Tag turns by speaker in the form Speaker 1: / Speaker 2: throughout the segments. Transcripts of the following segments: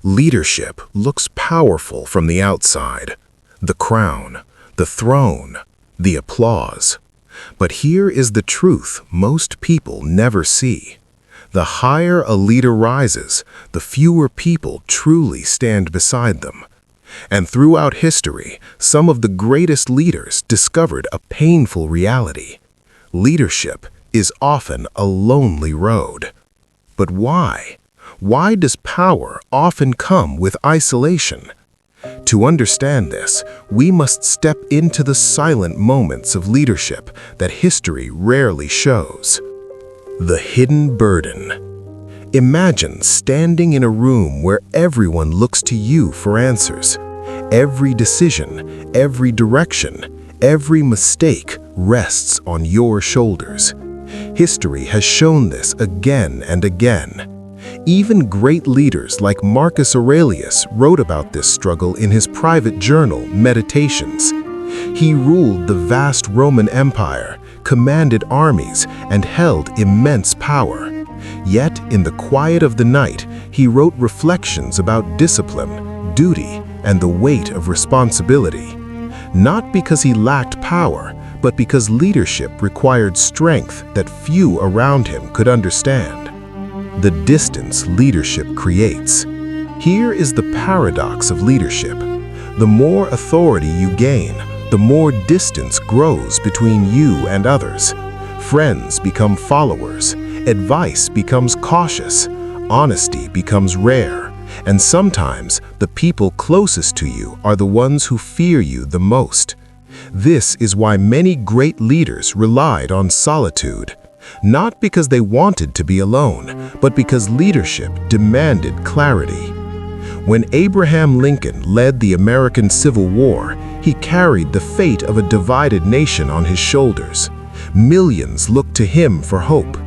Speaker 1: Leadership looks powerful from the outside. The crown, the throne, the applause. But here is the truth most people never see. The higher a leader rises, the fewer people truly stand beside them. And throughout history, some of the greatest leaders discovered a painful reality. Leadership is often a lonely road. But why? Why does power often come with isolation? To understand this, we must step into the silent moments of leadership that history rarely shows. The hidden burden. Imagine standing in a room where everyone looks to you for answers. Every decision, every direction, every mistake rests on your shoulders. History has shown this again and again. Even great leaders like Marcus Aurelius wrote about this struggle in his private journal, Meditations. He ruled the vast Roman Empire, commanded armies, and held immense power. Yet, in the quiet of the night, he wrote reflections about discipline, duty, and the weight of responsibility. Not because he lacked power, but because leadership required strength that few around him could understand. The distance leadership creates. Here is the paradox of leadership. The more authority you gain, the more distance grows between you and others. Friends become followers, advice becomes cautious, honesty becomes rare, and sometimes the people closest to you are the ones who fear you the most. This is why many great leaders relied on solitude. Not because they wanted to be alone, but because leadership demanded clarity. When Abraham Lincoln led the American Civil War, he carried the fate of a divided nation on his shoulders. Millions looked to him for hope.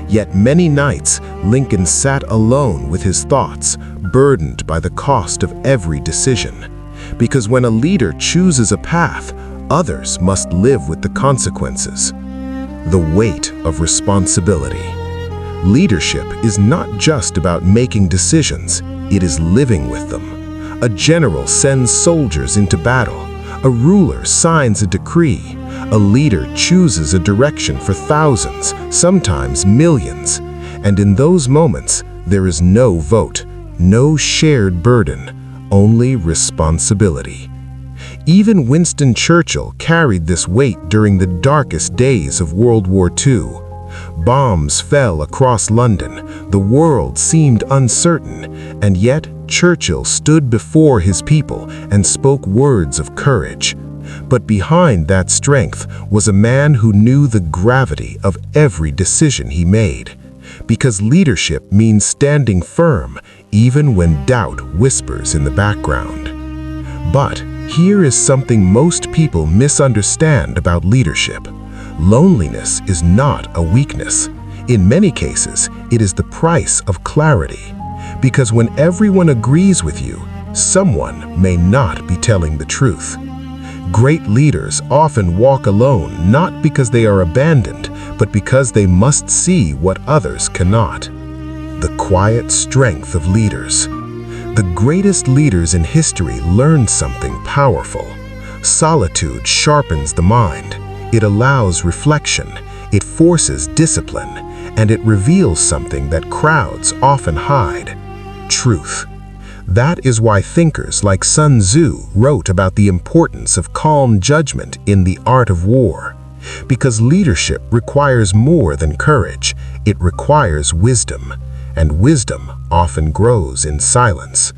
Speaker 1: Yet many nights, Lincoln sat alone with his thoughts, burdened by the cost of every decision. Because when a leader chooses a path, others must live with the consequences. The weight of responsibility. Leadership is not just about making decisions, it is living with them. A general sends soldiers into battle. A ruler signs a decree. A leader chooses a direction for thousands, sometimes millions. And in those moments, there is no vote, no shared burden, only responsibility. Even Winston Churchill carried this weight during the darkest days of World War II. Bombs fell across London, the world seemed uncertain, and yet Churchill stood before his people and spoke words of courage. But behind that strength was a man who knew the gravity of every decision he made. Because leadership means standing firm, even when doubt whispers in the background. But here is something most people misunderstand about leadership. Loneliness is not a weakness. In many cases, it is the price of clarity. Because when everyone agrees with you, someone may not be telling the truth. Great leaders often walk alone not because they are abandoned, but because they must see what others cannot. The quiet strength of leaders. The greatest leaders in history learned something powerful. Solitude sharpens the mind. It allows reflection. It forces discipline. And it reveals something that crowds often hide: truth. That is why thinkers like Sun Tzu wrote about the importance of calm judgment in the art of war. Because leadership requires more than courage. It requires wisdom. And wisdom often grows in silence.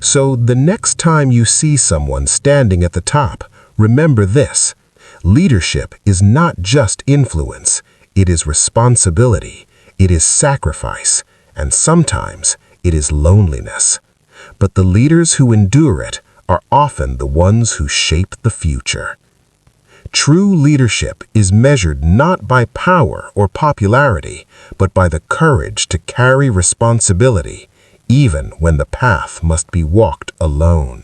Speaker 1: So the next time you see someone standing at the top, remember this: leadership is not just influence, it is responsibility, it is sacrifice, and sometimes it is loneliness. But the leaders who endure it are often the ones who shape the future. True leadership is measured not by power or popularity, but by the courage to carry responsibility, even when the path must be walked alone.